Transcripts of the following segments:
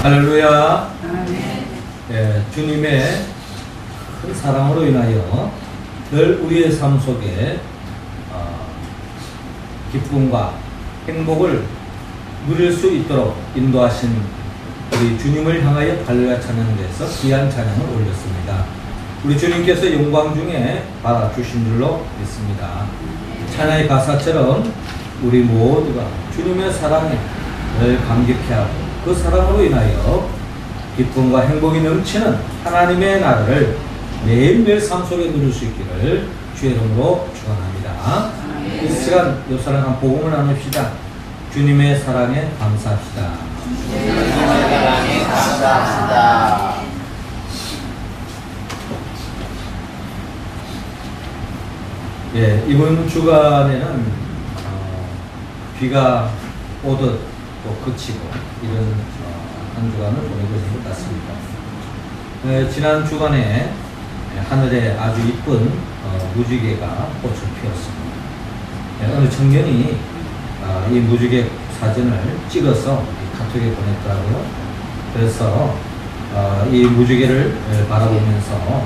할렐루야. 아멘. 예, 주님의 큰 사랑으로 인하여 늘 우리의 삶 속에 기쁨과 행복을 누릴 수 있도록 인도하신 우리 주님을 향하여 할렐루야 찬양에서 귀한 찬양을 올렸습니다. 우리 주님께서 영광 중에 받아주신 줄로 믿습니다. 찬양의 가사처럼 우리 모두가 주님의 사랑에 늘 감격해하고 그 사랑으로 인하여 기쁨과 행복이 넘치는 하나님의 나라를 매일매일 삶 속에 누릴 수 있기를 주의 이름으로 축원합니다. 이 시간 이 사랑한 복음을 나눕시다. 주님의 사랑에 감사합시다. 주님의 사랑에 감사합시다. 예, 이번 주간에는 비가 오듯 또 그치고 이런 한 주간을 보내고 있는 것 같습니다. 지난 주간에 하늘에 아주 이쁜 무지개가 꽃을 피웠습니다. 어느 청년이 이 무지개 사진을 찍어서 카톡에 보냈더라고요. 그래서 이 무지개를 바라보면서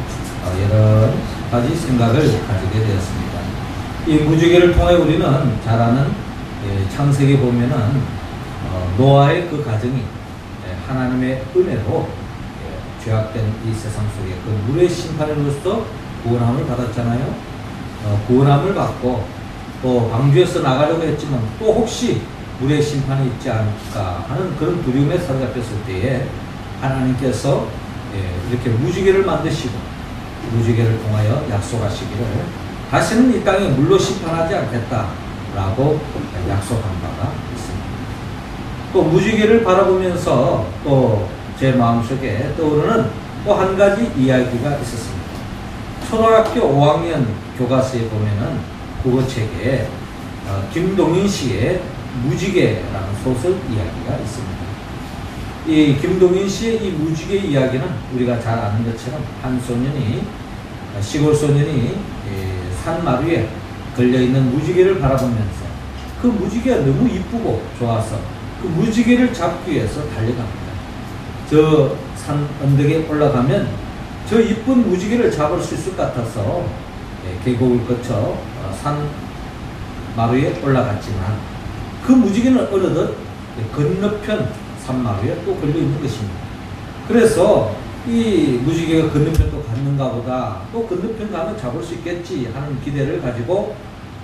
여러 가지 생각을 가지게 되었습니다. 이 무지개를 통해 우리는 잘 아는 창세기 보면은 노아의 그 가정이 하나님의 은혜로 죄악된 이 세상 속에 그 물의 심판으로서 구원함을 받았잖아요. 구원함을 받고 또 방주에서 나가려고 했지만 또 혹시 물의 심판이 있지 않을까 하는 그런 두려움에 사로잡혔을 때에 하나님께서 이렇게 무지개를 만드시고 무지개를 통하여 약속하시기를 다시는 이 땅에 물로 심판하지 않겠다라고 약속한 바가 있습니다. 또 무지개를 바라보면서 또 제 마음속에 떠오르는 또 한 가지 이야기가 있었습니다. 초등학교 5학년 교과서에 보면은 국어책에 김동인 씨의 무지개라는 소설 이야기가 있습니다. 이 김동인 씨의 이 무지개 이야기는 우리가 잘 아는 것처럼 한 소년이 시골 소년이 산마루에 걸려있는 무지개를 바라보면서 그 무지개가 너무 이쁘고 좋아서 그 무지개를 잡기 위해서 달려갑니다. 저 산 언덕에 올라가면 저 이쁜 무지개를 잡을 수 있을 것 같아서 계곡을 거쳐 산 마루에 올라갔지만 그 무지개는 어느덧 건너편 산마루에 또 걸려있는 것입니다. 그래서 이 무지개가 건너편 또 갔는가 보다 또 건너편 가면 잡을 수 있겠지 하는 기대를 가지고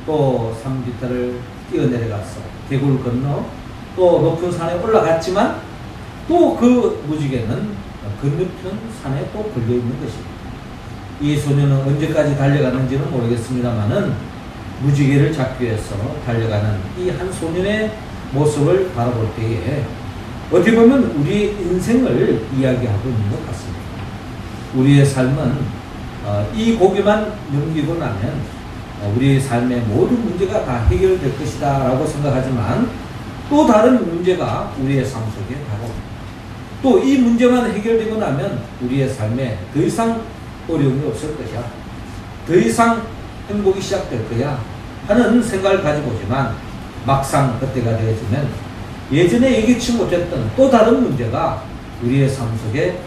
또 산 비탈을 뛰어내려가서 계곡을 건너 또 높은 산에 올라갔지만 또 그 무지개는 건너편 산에 또 걸려있는 것입니다. 이 소년은 언제까지 달려갔는지는 모르겠습니다만은 무지개를 잡기 위해서 달려가는 이 한 소년의 모습을 바라볼 때에 어떻게 보면 우리의 인생을 이야기하고 있는 것 같습니다. 우리의 삶은 이 고비만 넘기고 나면 우리의 삶의 모든 문제가 다 해결될 것이다 라고 생각하지만 또 다른 문제가 우리의 삶 속에 다가옵니다. 또 이 문제만 해결되고 나면 우리의 삶에 더 이상 어려움이 없을 것이야. 더 이상 행복이 시작될 거야 하는 생각을 가지고 오지만 막상 그때가 되어지면 예전에 예기치 못했던 또 다른 문제가 우리의 삶 속에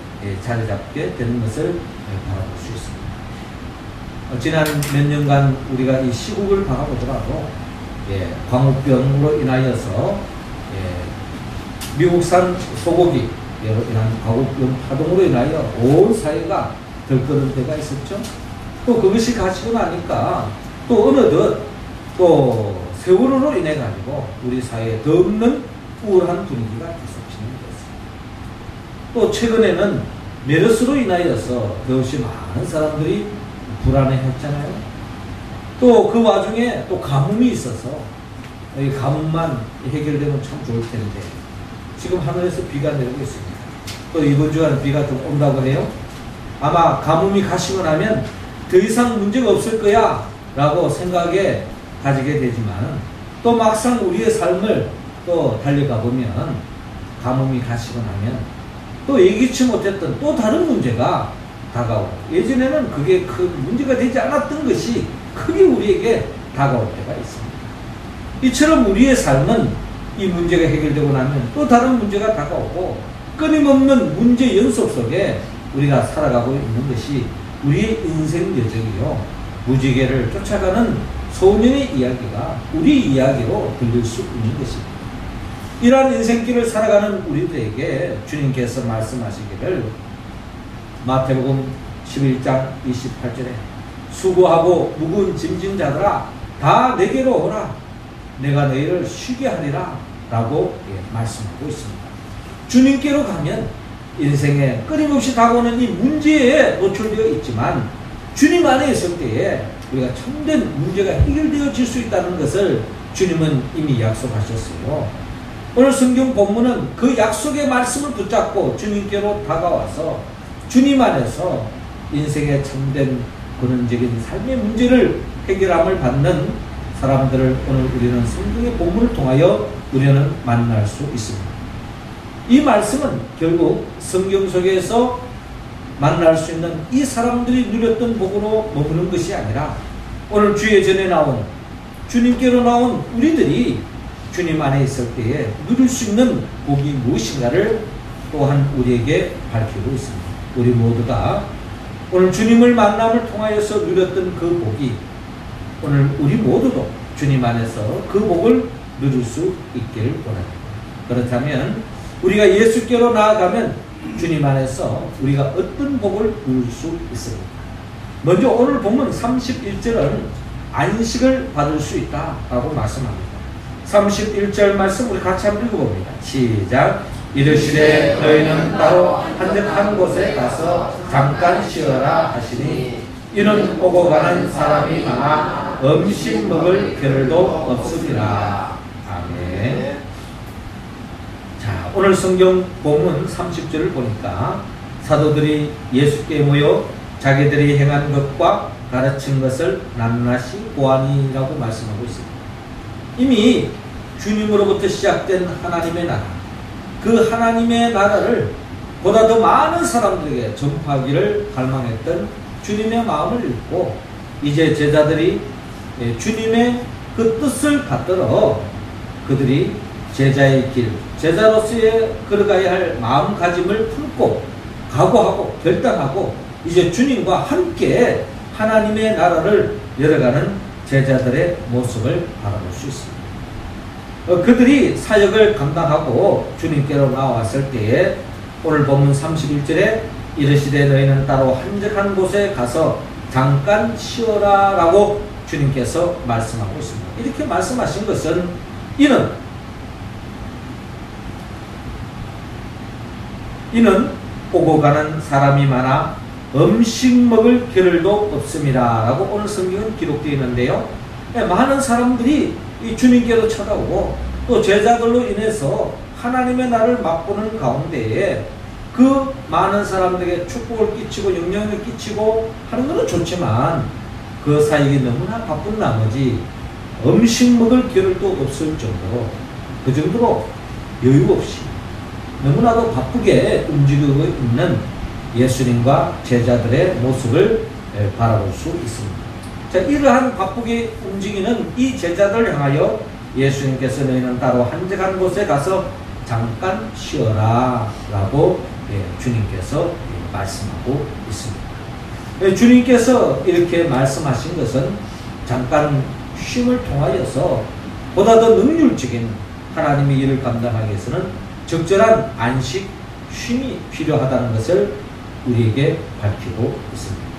자리 잡게 되는 것을 바라볼 수 있습니다. 지난 몇 년간 우리가 이 시국을 바라보더라도 광우병으로 인하여서 미국산 소고기 이런 광우병 파동으로 인하여 온 사회가 덜끄는 때가 있었죠. 또 그것이 가시고 나니까 또 어느덧 또 세월호로 인해 가지고 우리 사회에 더 없는 우울한 분위기가 계속 진행됐습니다. 또 최근에는 메르스로 인하여서 더없이 많은 사람들이 불안해했잖아요. 또 그 와중에 또 가뭄이 있어서 이 가뭄만 해결되면 참 좋을 텐데 지금 하늘에서 비가 내리고 있습니다. 또 이번 주간 비가 좀 온다고 해요. 아마 가뭄이 가시고 나면 더 이상 문제가 없을 거야 라고 생각에 가지게 되지만 또 막상 우리의 삶을 또 달려가 보면 가뭄이 가시고 나면 또 예기치 못했던 또 다른 문제가 다가오고 예전에는 그게 큰 문제가 되지 않았던 것이 크게 우리에게 다가올 때가 있습니다. 이처럼 우리의 삶은 이 문제가 해결되고 나면 또 다른 문제가 다가오고 끊임없는 문제 연속 속에 우리가 살아가고 있는 것이 우리의 인생 여정이요. 무지개를 쫓아가는 소년의 이야기가 우리 이야기로 들릴 수 있는 것입니다. 이러한 인생길을 살아가는 우리들에게 주님께서 말씀하시기를 마태복음 11장 28절에 수고하고 무거운 짐진 자들아 다 내게로 오라 내가 너희를 쉬게 하리라 라고 말씀하고 있습니다. 주님께로 가면 인생에 끊임없이 다가오는 이 문제에 노출되어 있지만 주님 안에 있을 때에 우리가 참된 문제가 해결되어질 수 있다는 것을 주님은 이미 약속하셨어요. 오늘 성경 본문은 그 약속의 말씀을 붙잡고 주님께로 다가와서 주님 안에서 인생의 참된 근원적인 삶의 문제를 해결함을 받는 사람들을 오늘 우리는 성경의 본문을 통하여 우리는 만날 수 있습니다. 이 말씀은 결국 성경 속에서 만날 수 있는 이 사람들이 누렸던 복으로 머무는 것이 아니라 오늘 주의 전에 나온 주님께로 나온 우리들이 주님 안에 있을 때에 누릴 수 있는 복이 무엇인가를 또한 우리에게 밝히고 있습니다. 우리 모두가 오늘 주님을 만남을 통하여서 누렸던 그 복이 오늘 우리 모두도 주님 안에서 그 복을 누릴 수 있기를 원합니다. 그렇다면 우리가 예수께로 나아가면 주님 안에서 우리가 어떤 복을 누릴 수 있습니까? 먼저 오늘 보면 31절은 안식을 받을 수 있다라고 말씀합니다. 31절 말씀 우리 같이 한번 읽어봅니다. 시작. 이르시되 너희는 따로 한적한 곳에 가서 잠깐 쉬어라 하시니 이는 오고 가는 사람이 많아 음식 먹을 겨를도 없으리라. 아멘. 자, 오늘 성경 본문 30절을 보니까 사도들이 예수께 모여 자기들이 행한 것과 가르친 것을 낱낱이 보아니라고 말씀하고 있습니다. 이미 주님으로부터 시작된 하나님의 나라, 그 하나님의 나라를 보다 더 많은 사람들에게 전파하기를 갈망했던 주님의 마음을 읽고 이제 제자들이 주님의 그 뜻을 받들어 그들이 제자의 길, 제자로서의 걸어가야 할 마음가짐을 품고 각오하고 결단하고 이제 주님과 함께 하나님의 나라를 열어가는 제자들의 모습을 바라볼 수 있습니다. 그들이 사역을 감당하고 주님께로 나왔을 때에 오늘 본문 31절에 이르시되 너희는 따로 한적한 곳에 가서 잠깐 쉬어라 라고 주님께서 말씀하고 있습니다. 이렇게 말씀하신 것은 이는 오고 가는 사람이 많아 음식 먹을 겨를도 없습니다 라고 오늘 성경은 기록되어 있는데요. 많은 사람들이 이 주님께로 찾아오고 또 제자들로 인해서 하나님의 나라를 맛보는 가운데에 그 많은 사람들에게 축복을 끼치고 영향을 끼치고 하는 것은 좋지만 그 사역이 너무나 바쁜 나머지 음식 먹을 겨를도 없을 정도로 그 정도로 여유 없이 너무나도 바쁘게 움직이고 있는 예수님과 제자들의 모습을 바라볼 수 있습니다. 자, 이러한 바쁘게 움직이는 이 제자들을 향하여 예수님께서 너희는 따로 한적한 곳에 가서 잠깐 쉬어라 라고 주님께서 말씀하고 있습니다. 주님께서 이렇게 말씀하신 것은 잠깐 쉼을 통하여서 보다 더 능률적인 하나님의 일을 감당하기 위해서는 적절한 안식, 쉼이 필요하다는 것을 우리에게 밝히고 있습니다.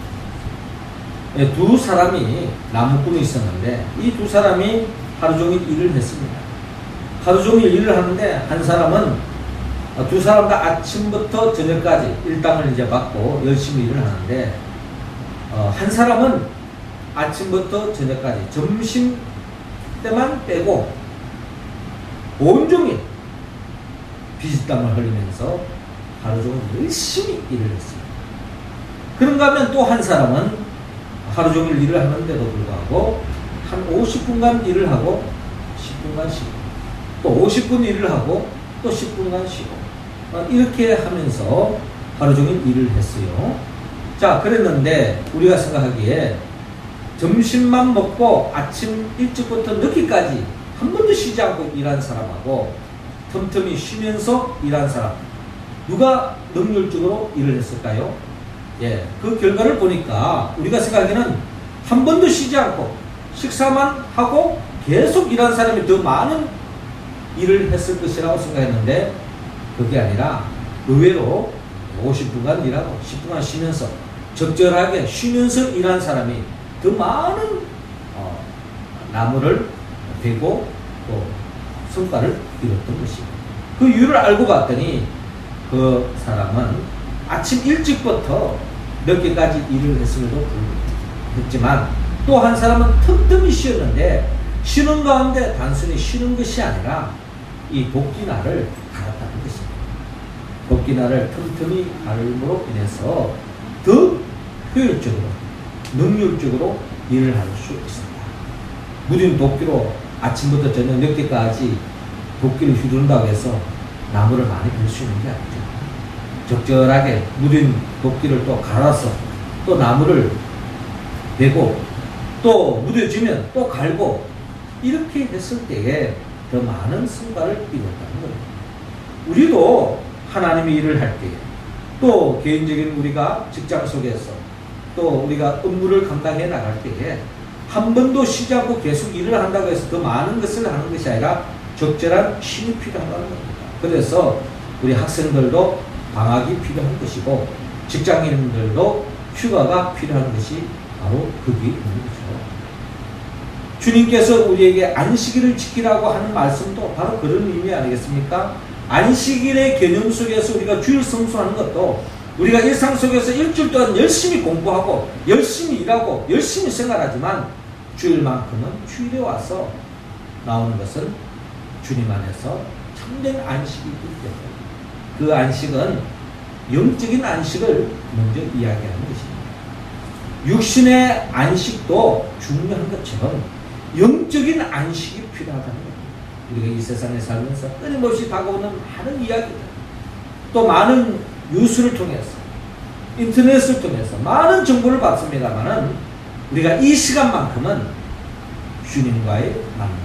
두 사람이 나무꾼이 있었는데 이 두 사람이 하루 종일 일을 했습니다. 하루 종일 일을 하는데 한 사람은 두 사람 다 아침부터 저녁까지 일당을 이제 받고 열심히 일을 하는데 한 사람은 아침부터 저녁까지 점심 때만 빼고 온종일 비지땀을 흘리면서 하루 종일 열심히 일을 했습니다. 그런가 하면 또 한 사람은 하루 종일 일을 하는데도 불구하고 한 50분간 일을 하고 10분간 쉬고 또 50분 일을 하고 또 10분간 쉬고 이렇게 하면서 하루 종일 일을 했어요. 자, 그랬는데 우리가 생각하기에 점심만 먹고 아침 일찍부터 늦게까지 한 번도 쉬지 않고 일한 사람하고 틈틈이 쉬면서 일한 사람 누가 능률적으로 일을 했을까요? 예, 그 결과를 보니까 우리가 생각하기에는 한 번도 쉬지 않고 식사만 하고 계속 일한 사람이 더 많은 일을 했을 것이라고 생각했는데 그게 아니라 의외로 50분간 일하고 10분간 쉬면서 적절하게 쉬면서 일한 사람이 더 많은 나무를 베고 또 성과를 이뤘던 것입니다. 그 이유를 알고 봤더니 그 사람은 아침 일찍부터 늦게까지 일을 했음에도 했지만 또 한 사람은 틈틈이 쉬었는데 쉬는 가운데 단순히 쉬는 것이 아니라 이 복귀날을 갈았다는 것입니다. 복귀날을 틈틈이 갈음으로 인해서 더 효율적으로 능률적으로 일을 할 수 있습니다. 무딘 도끼로 아침부터 저녁 늦게까지 도끼를 휘두른다고 해서 나무를 많이 벨 수 있는 게 아니죠. 적절하게 무딘 도끼를 또 갈아서 또 나무를 베고 또 무뎌지면 또 갈고 이렇게 했을 때에 더 많은 성과를 이뤘다는 거예요. 우리도 하나님의 일을 할 때에 또 개인적인 우리가 직장 속에서 또 우리가 업무를 감당해 나갈 때에 한 번도 쉬지 않고 계속 일을 한다고 해서 더 많은 것을 하는 것이 아니라 적절한 쉼이 필요하다는 겁니다. 그래서 우리 학생들도 방학이 필요한 것이고 직장인들도 휴가가 필요한 것이 바로 거기에 있는 거죠. 주님께서 우리에게 안식일을 지키라고 하는 말씀도 바로 그런 의미 아니겠습니까? 안식일의 개념 속에서 우리가 주일 성수하는 것도 우리가 일상 속에서 일주일 동안 열심히 공부하고 열심히 일하고 열심히 생활하지만 주일만큼은 주일에 와서 나오는 것은 주님 안에서 참된 안식이기 때문에 그 안식은 영적인 안식을 먼저 이야기하는 것입니다. 육신의 안식도 중요한 것처럼 영적인 안식이 필요하다는 겁니다. 우리가 이 세상에 살면서 끊임없이 다가오는 많은 이야기들, 또 많은 뉴스를 통해서, 인터넷을 통해서 많은 정보를 받습니다만은 우리가 이 시간만큼은 주님과의 만남,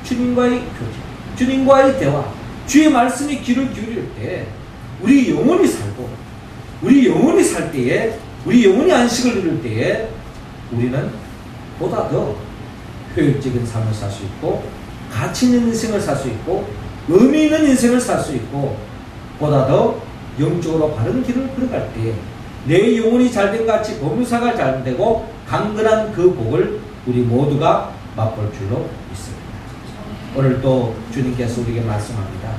주님과의 교제, 주님과의 대화, 주의 말씀이 귀를 기울일 때 우리 영혼이 살고, 우리 영혼이 살 때에, 우리 영혼이 안식을 누릴 때에 우리는 보다 더 효율적인 삶을 살 수 있고 가치 있는 인생을 살 수 있고 의미 있는 인생을 살 수 있고 보다 더 영적으로 바른 길을 걸어갈 때 내 영혼이 잘된 같이 범사가 잘되고 강건한 그 복을 우리 모두가 맛볼 줄로 믿습니다. 오늘 또 주님께서 우리에게 말씀합니다.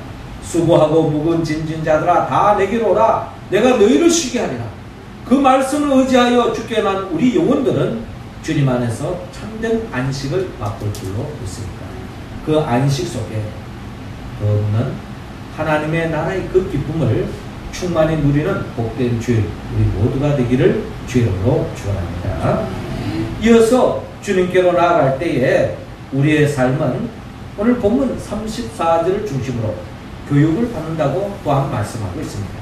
수고하고 무거운 짐진 자들아 다 내게로 오라. 내가 너희를 쉬게 하리라. 그 말씀을 의지하여 죽게 난 우리 영혼들은 주님 안에서 참된 안식을 맛볼 줄로 믿습니다. 그 안식 속에 없는 하나님의 나라의 그 기쁨을 충만히 누리는 복된 주일 우리 모두가 되기를 주 이름으로 축원합니다. 이어서 주님께로 나아갈 때에 우리의 삶은 오늘 본문 34절을 중심으로 교육을 받는다고 또한 말씀하고 있습니다.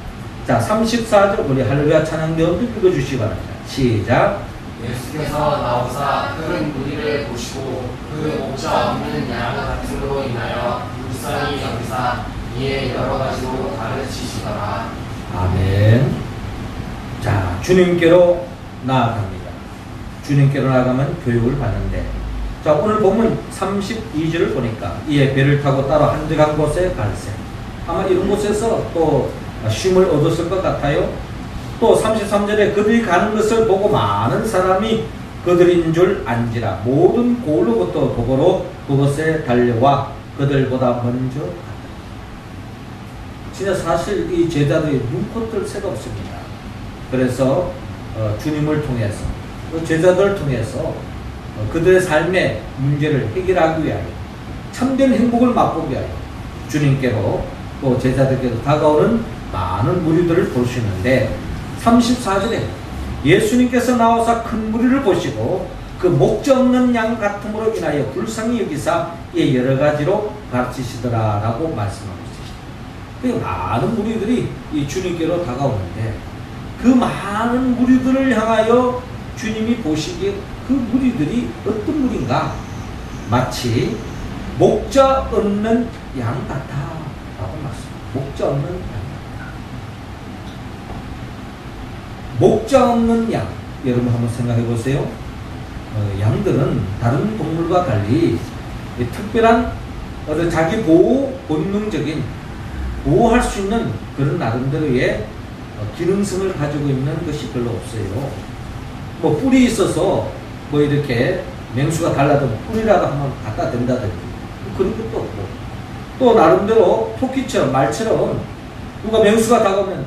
자, 34절 우리 할렐루야 찬양 내용도 읽어주시기 바랍니다. 시작. 예수께서 나오사 큰 무리를 보시고 그 목자 없는 양 같은 으로 인하여 불쌍히 여기사 이에 여러 가지로 가르치시더라. 아멘. 자, 주님께로 나아갑니다. 주님께로 나아가면 교육을 받는데, 자, 오늘 보면 32절을 보니까 이에 배를 타고 따로 한적한 곳에 갈세. 아마 이런 곳에서 또 쉼을 얻었을 것 같아요. 또 33절에 그들이 가는 것을 보고 많은 사람이 그들인 줄 안지라 모든 고을로부터 도보로 그곳에 달려와 그들보다 먼저 갔다. 진짜 사실 이 제자들이 눈코 뜰 새가 없습니다. 그래서 주님을 통해서 제자들을 통해서 그들의 삶의 문제를 해결하기 위하여 참된 행복을 맛보기 위하여 주님께로 또 제자들께로 다가오는 많은 무리들을 볼 수 있는데 34절에 예수님께서 나와서 큰 무리를 보시고 그 목자 없는 양 같음으로 인하여 불쌍히 여기사 이 여러 가지로 가르치시더라 라고 말씀하고 있습니다. 많은 무리들이 이 주님께로 다가오는데 그 많은 무리들을 향하여 주님이 보시기에 그 무리들이 어떤 무리인가? 마치 목자 없는 양 같아 라고 말씀합니다. 목자 없는 양 같아. 목자 없는 양, 여러분 한번 생각해 보세요. 양들은 다른 동물과 달리 특별한 어떤 자기 보호 본능적인 보호할 수 있는 그런 나름대로의 기능성을 가지고 있는 것이 별로 없어요. 뭐 뿔이 있어서 뭐 이렇게 맹수가 달라도 뿔이라도 한번 갖다 댄다든지 그런 것도 없고, 또 나름대로 토끼처럼 말처럼 누가 맹수가 다가오면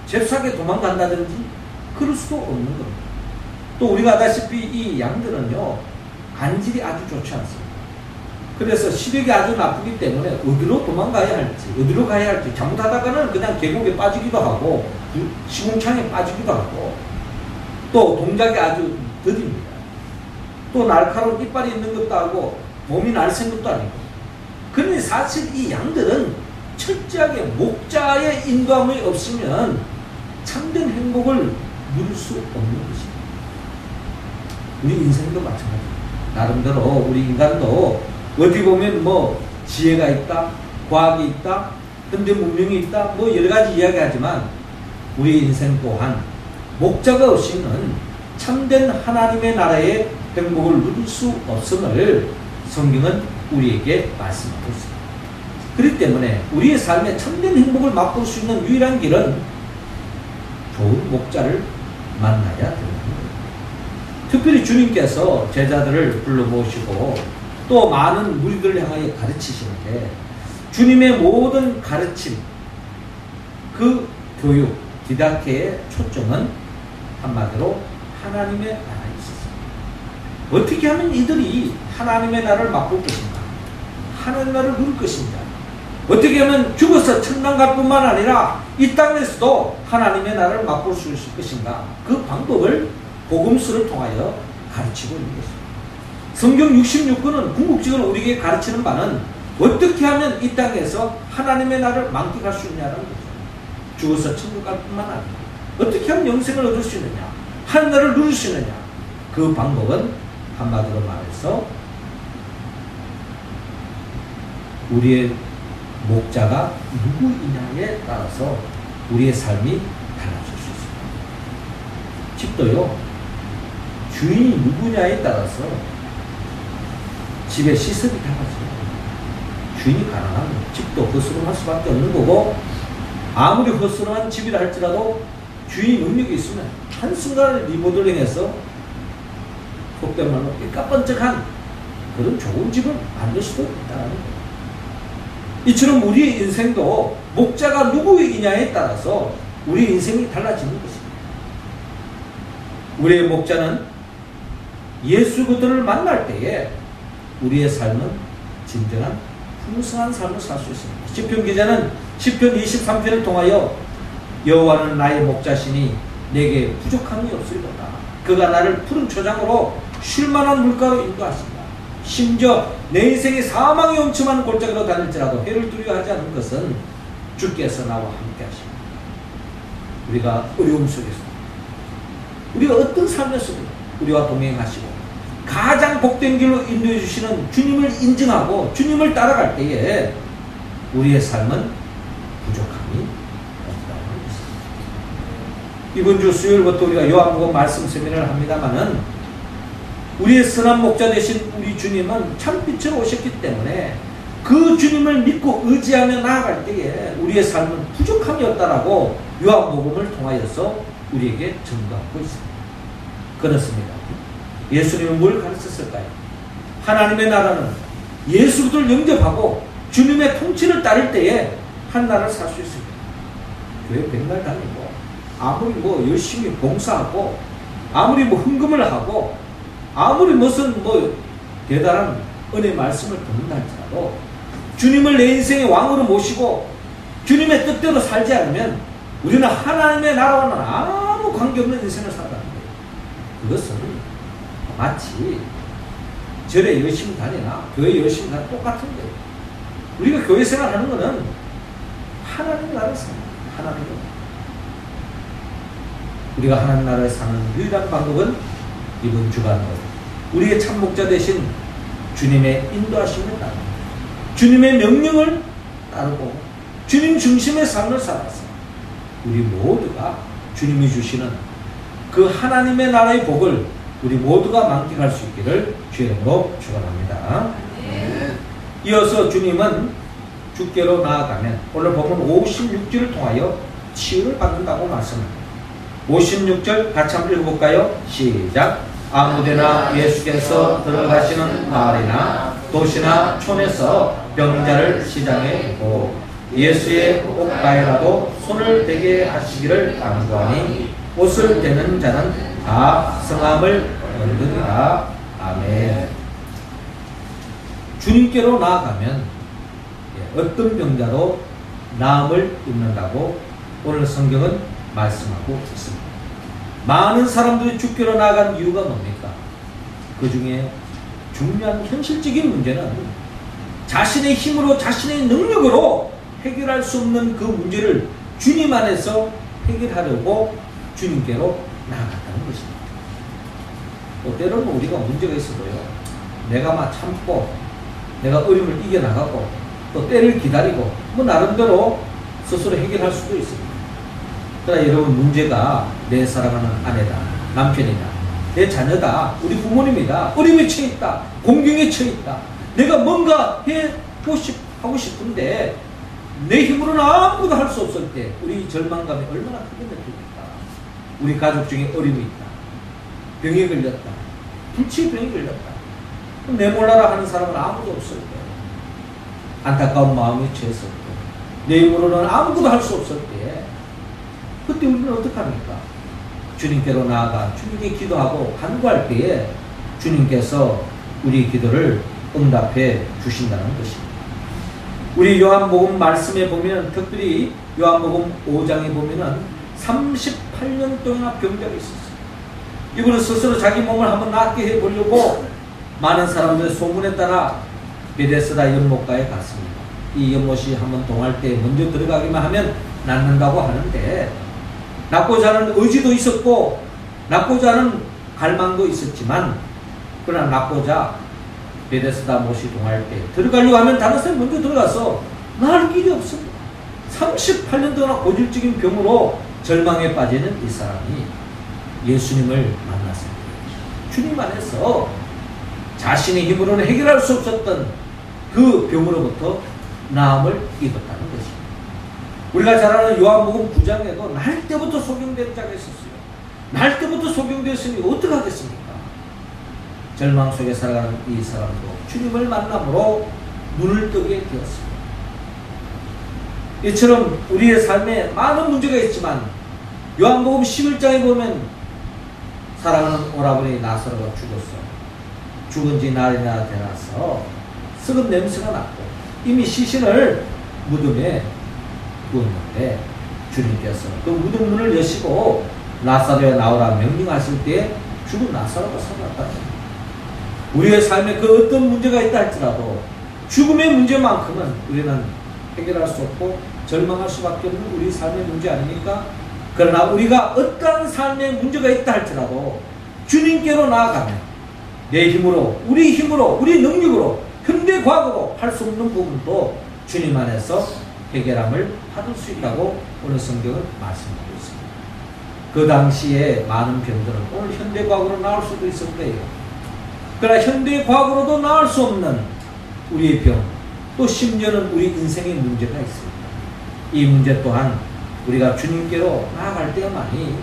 잽싸게 도망간다든지 그럴 수도 없는 겁니다. 또 우리가 아다시피 이 양들은요 간질이 아주 좋지 않습니다. 그래서 시력이 아주 나쁘기 때문에 어디로 도망가야 할지, 어디로 가야 할지 잘못하다가는 그냥 계곡에 빠지기도 하고 시궁창에 빠지기도 하고, 또 동작이 아주 더딥니다. 또 날카로운 이빨이 있는 것도 아니고 몸이 날쌘 것도 아니고, 그러니 사실 이 양들은 철저하게 목자의 인도함이 없으면 참된 행복을 누릴 수 없는 것입니다. 우리 인생도 마찬가지입니다. 나름대로 우리 인간도 어디 보면 뭐 지혜가 있다, 과학이 있다, 현대 문명이 있다, 뭐 여러 가지 이야기하지만 우리 인생 또한 목자가 없이는 참된 하나님의 나라의 행복을 누릴 수 없음을 성경은 우리에게 말씀하고 있습니다. 그렇기 때문에 우리의 삶에 참된 행복을 맛볼 수 있는 유일한 길은 좋은 목자를 만나야 됩니다. 특별히 주님께서 제자들을 불러 모시고 또 많은 무리들을 향하여 가르치시는데, 주님의 모든 가르침, 그 교육, 디다케의 초점은 한마디로 하나님의 나라에 있었습니다. 어떻게 하면 이들이 하나님의 나라를 맛볼 것인가, 하나님의 나라를 누릴 것인가, 어떻게 하면 죽어서 천당 갈 뿐만 아니라 이 땅에서도 하나님의 나라를 맛볼 수 있을 것인가, 그 방법을 복음서를 통하여 가르치고 있는 것입니다. 성경 66권은 궁극적으로 우리에게 가르치는 바는 어떻게 하면 이 땅에서 하나님의 나라를 만끽할 수 있냐는 거죠. 죽어서 천국 갈 뿐만 아니라 어떻게 하면 영생을 얻을 수 있느냐, 하늘나라를 누릴 수 있느냐, 그 방법은 한마디로 말해서 우리의 목자가 누구이냐에 따라서 우리의 삶이 달라질 수 있습니다. 집도요, 주인이 누구냐에 따라서 집의 시설이 달라져요. 주인이 가난하면 집도 허술할 수밖에 없는 거고, 아무리 허술한 집이라 할지라도 주인이 능력이 있으면 한순간에 리모델링해서 속된 말로 삐까뻔쩍한 그런 좋은 집을 만들 수도 있다는 거예요. 이처럼 우리의 인생도 목자가 누구이냐에 따라서 우리의 인생이 달라지는 것입니다. 우리의 목자는 예수 그들을 만날 때에 우리의 삶은 진정한 풍성한 삶을 살 수 있습니다. 시편 기자는 시편 23편을 통하여 여호와는 나의 목자시니 내게 부족함이 없으리로다. 그가 나를 푸른 초장으로 쉴만한 물가로 인도하신다. 심지어 내 인생이 사망의 엄침한 골짜기로 다닐지라도 해를 두려워하지 않는 것은 주께서 나와 함께 하십니다. 우리가 어려움 속에서, 우리가 어떤 삶에서도 우리와 동행하시고 가장 복된 길로 인도해 주시는 주님을 인정하고 주님을 따라갈 때에 우리의 삶은 부족함이 없다고 했습니다. 이번 주 수요일부터 우리가 요한복음 말씀 세미나를 합니다마는 우리의 선한 목자 되신 우리 주님은 참빛으로 오셨기 때문에 그 주님을 믿고 의지하며 나아갈 때에 우리의 삶은 부족함이 없다라고 요한복음을 통하여서 우리에게 증거하고 있습니다. 그렇습니다. 예수님은 뭘 가르쳤을까요? 하나님의 나라는 예수를 영접하고 주님의 통치를 따를 때에 한 나라를 살 수 있습니다. 교회 백날 다니고 아무리 뭐 열심히 봉사하고 아무리 뭐 헌금을 하고 아무리 무슨 뭐 대단한 은혜 말씀을 듣는다 할지라도 주님을 내 인생의 왕으로 모시고 주님의 뜻대로 살지 않으면 우리는 하나님의 나라와는 아무 관계없는 인생을 살아가는 거예요. 그것은 마치 절에 열심히 다니나 교회 열심히 다니나 똑같은 거예요. 우리가 교회 생활하는 것은 하나님 나라에 사는 거예요. 하나님 나라. 우리가 하나님 나라에 사는 유일한 방법은 이번 주간 우리의 참목자 되신 주님의 인도하심을 따르고 주님의 명령을 따르고 주님 중심의 삶을 살아서 우리 모두가 주님이 주시는 그 하나님의 나라의 복을 우리 모두가 만끽할 수 있기를 주의 이름으로 축원합니다. 이어서 주님은 주께로 나아가면 오늘 보면 56절을 통하여 치유를 받는다고 말씀합니다. 56절 같이 한번 읽어볼까요? 시작. 아무데나 예수께서 들어가시는 마을이나 도시나 촌에서 병자를 시장에 두고 예수의 옷가에라도 손을 대게 하시기를 간구하니 옷을 대는 자는 다 성함을 얻으리라. 아멘. 주님께로 나아가면 어떤 병자도 나음을 입는다고 오늘 성경은 말씀하고 있습니다. 많은 사람들이 주께로 나아간 이유가 뭡니까? 그 중에 중요한 현실적인 문제는 자신의 힘으로 자신의 능력으로 해결할 수 없는 그 문제를 주님 안에서 해결하려고 주님께로 나아갔다는 것입니다. 또 때로는 우리가 문제가 있어도요, 내가 막 참고 내가 어려움을 이겨나가고 또 때를 기다리고 뭐 나름대로 스스로 해결할 수도 있습니다. 그러나 여러분, 문제가 내 사랑하는 아내다, 남편이다, 내 자녀다, 우리 부모님이다, 어려움에 처해있다, 공경에 처해있다, 내가 뭔가 하고 싶은데 내 힘으로는 아무것도 할 수 없을 때 우리 절망감이 얼마나 크게 느낍니까? 우리 가족 중에 어려움이 있다, 병에 걸렸다, 불치의 병에 걸렸다, 내 몰라라 하는 사람은 아무도 없을 때, 안타까운 마음이 처했을 때, 내 힘으로는 아무것도 할 수 없을 때, 그때 우리는 어떡합니까? 주님께로 나아가 주님께 기도하고 간구할 때에 주님께서 우리 기도를 응답해 주신다는 것입니다. 우리 요한복음 말씀에 보면, 특별히 요한복음 5장에 보면은 38년 동안 병자가 있었어요. 이분은 스스로 자기 몸을 한번 낫게 해보려고 많은 사람들의 소문에 따라 베데스다 연못가에 갔습니다. 이 연못이 한번 동할 때 먼저 들어가기만 하면 낫는다고 하는데, 낫고자 하는 의지도 있었고 낫고자 하는 갈망도 있었지만, 그러나 낫고자 베데스다 못이 동할 때 들어가려고 하면 다른 사람이 먼저 들어가서 나을 길이 없습니다. 38년 동안 고질적인 병으로 절망에 빠지는 이 사람이 예수님을 만났습니다. 주님 안에서 자신의 힘으로는 해결할 수 없었던 그 병으로부터 나음을 입었다는 것입니다. 우리가 잘 아는 요한복음 9장에도 날 때부터 소경된 자가 있었어요. 날 때부터 소경되었으니 어떡하겠습니까? 절망 속에 살아가는 이 사람도 주님을 만남으로 눈을 뜨게 되었습니다. 이처럼 우리의 삶에 많은 문제가 있지만, 요한복음 11장에 보면 사랑하는 오라버니 나사로가 죽었어. 죽은 지 날이나 되나서 썩은 냄새가 났고 이미 시신을 무덤에 부었는데, 주님께서 그 무덤 문을 여시고 나사로에 나오라 명령하실 때 죽은 나사로가 살아났다. 우리의 삶에 그 어떤 문제가 있다 할지라도 죽음의 문제만큼은 우리는 해결할 수 없고 절망할 수밖에 없는 우리 삶의 문제 아닙니까? 그러나 우리가 어떠한 삶의 문제가 있다 할지라도 주님께로 나아가면 내 힘으로, 우리 힘으로, 우리 능력으로, 현대 과거로 할 수 없는 부분도 주님 안에서 해결함을 받을 수 있다고 오늘 성경은 말씀하고 있습니다. 그 당시에 많은 병들은 오늘 현대 과거로 나을 수도 있을 거예요. 그러나 현대 과거로도 나을 수 없는 우리의 병, 또 심지어는 우리 인생의 문제가 있습니다. 이 문제 또한 우리가 주님께로 나아갈 때만이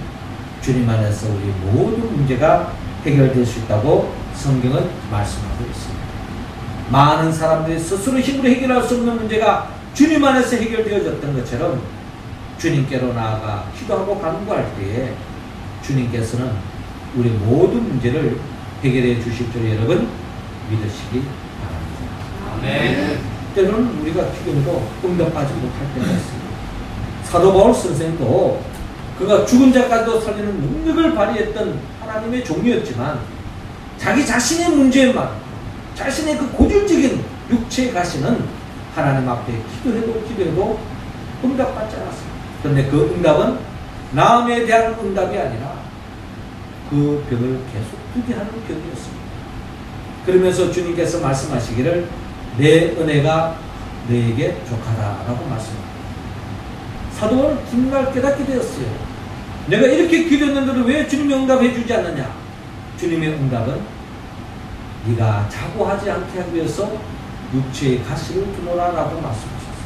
주님 안에서 우리 모든 문제가 해결될 수 있다고 성경은 말씀하고 있습니다. 많은 사람들이 스스로 힘으로 해결할 수 없는 문제가 주님 안에서 해결되어졌던 것처럼 주님께로 나아가 기도하고 간구할 때에 주님께서는 우리 모든 문제를 해결해 주실 줄 여러분 믿으시기 바랍니다. 아멘. 때로는 우리가 기도해도 응답하지 못할 때가 있습니다. 사도 바울 선생도 그가 죽은 자까지도 살리는 능력을 발휘했던 하나님의 종이었지만, 자기 자신의 문제만, 자신의 그 고질적인 육체의 가시는 하나님 앞에 기도해도 응답받지 않았습니다. 그런데 그 응답은 나음에 대한 응답이 아니라 그 병을 계속 두게 하는 병이었습니다. 그러면서 주님께서 말씀하시기를 내 은혜가 너에게 족하다라고 말씀합니다. 사도는 훗날 깨닫게 되었어요. 내가 이렇게 기도했는데도 왜 주님이 응답해 주지 않느냐? 주님의 응답은 네가 자고하지 않게 하기 위해서 육체의 가시를 두노라라고 말씀하셨어요.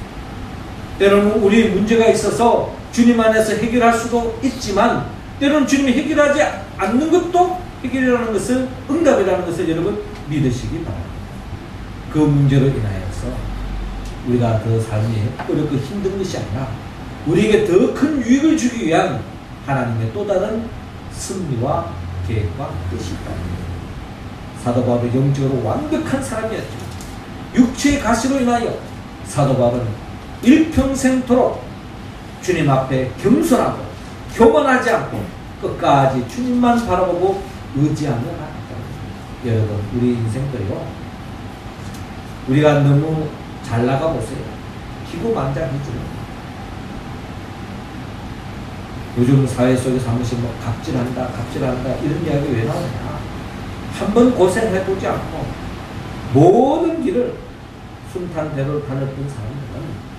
때로는 우리 문제가 있어서 주님 안에서 해결할 수도 있지만 때로는 주님이 해결하지 않는 것도 해결이라는 것을, 응답이라는 것을 여러분 믿으시기 바랍니다. 그 문제로 인하여서 우리가 더 삶이 어렵고 힘든 것이 아니라 우리에게 더 큰 유익을 주기 위한 하나님의 또 다른 섭리와 계획과 뜻이 있답니다. 사도 바울은 영적으로 완벽한 사람이었죠. 육체의 가시로 인하여 사도 바울은 일평생토록 주님 앞에 겸손하고 교만하지 않고 끝까지 주님만 바라보고 의지하며 나아갔다. 여러분, 우리 인생도요, 우리가 너무 잘 나가보세요. 기고만장해져요. 요즘 사회 속에서 한 번씩 뭐 갑질한다 이런 이야기 왜 나오냐? 한번 고생해보지 않고 모든 길을 순탄대로 다녔던 사람들은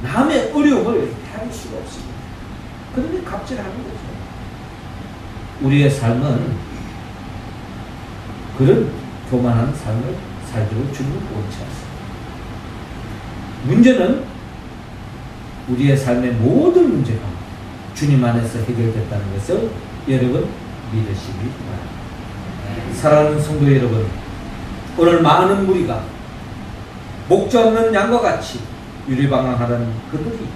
남의 어려움을 헤아릴 수가 없습니다. 그런데 갑질하는 거죠. 우리의 삶은 그런 교만한 삶을 살기로 주님은 원치 않습니다. 문제는 우리의 삶의 모든 문제가 주님 안에서 해결됐다는 것을 여러분 믿으시기 바랍니다. 사랑하는 성도 여러분, 오늘 많은 무리가 목자 없는 양과 같이 유리방황하던 그들이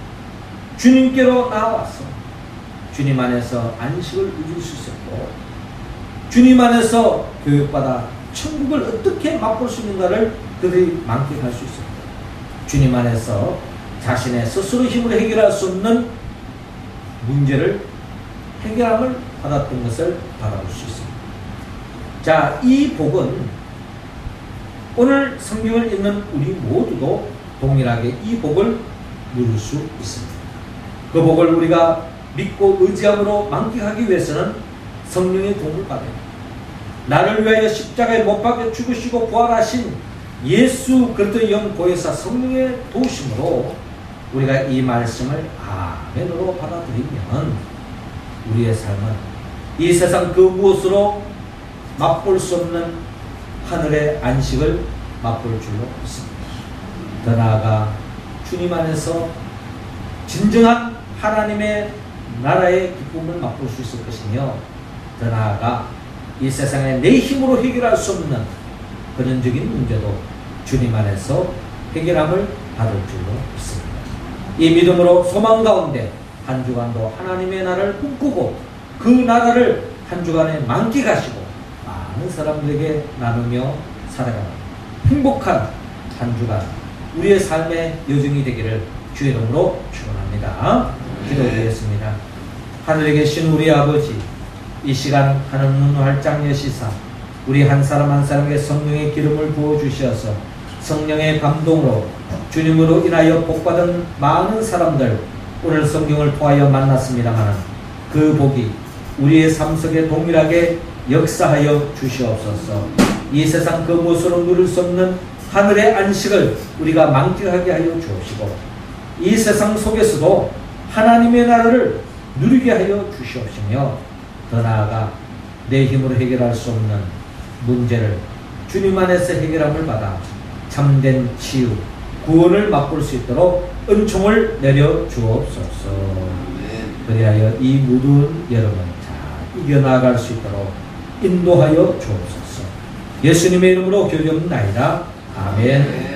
주님께로 나와서 주님 안에서 안식을 누릴 수 있었고 주님 안에서 교육받아 천국을 어떻게 맛볼 수 있는가를 그들이 만끽할 수 있었고 주님 안에서 자신의 스스로 힘으로 해결할 수 없는 문제를 해결함을 받았던 것을 바라볼 수 있습니다. 자, 이 복은 오늘 성경을 읽는 우리 모두도 동일하게 이 복을 누릴 수 있습니다. 그 복을 우리가 믿고 의지함으로 만끽하기 위해서는 성령의 도움을 받아야 합니다. 나를 위하여 십자가에 못 박혀 죽으시고 부활하신 예수 그리스도의 영 보혜사 성령의 도우심으로 우리가 이 말씀을 아멘으로 받아들이면 우리의 삶은 이 세상 그 무엇으로 맛볼 수 없는 하늘의 안식을 맛볼 줄로 믿습니다. 더 나아가 주님 안에서 진정한 하나님의 나라의 기쁨을 맛볼 수 있을 것이며 더 나아가 이 세상에 내 힘으로 해결할 수 없는 근원적인 문제도 주님 안에서 해결함을 받을 줄로 믿습니다. 이 믿음으로 소망 가운데 한 주간도 하나님의 나라를 꿈꾸고 그 나라를 한 주간에 만끽하시고 많은 사람들에게 나누며 살아가는 행복한 한 주간 우리의 삶의 여정이 되기를 주의 이름으로 축원합니다. 기도드리겠습니다. 하늘에 계신 우리 아버지, 이 시간 하늘 문 활짝 여시사 우리 한 사람 한 사람에게 성령의 기름을 부어주셔서 성령의 감동으로 주님으로 인하여 복받은 많은 사람들 오늘 성경을 통하여 만났습니다만 그 복이 우리의 삶 속에 동일하게 역사하여 주시옵소서. 이 세상 그 무엇으로 누릴 수 없는 하늘의 안식을 우리가 만끽하게 하여 주옵시고 이 세상 속에서도 하나님의 나라를 누리게 하여 주시옵시며 더 나아가 내 힘으로 해결할 수 없는 문제를 주님 안에서 해결함을 받아 참된 치유, 구원을 맛볼 수 있도록 은총을 내려 주옵소서. 그리하여 이 모든 여러분 잘 이겨나갈 수 있도록 인도하여 주옵소서. 예수님의 이름으로 기도드립니다. 아멘.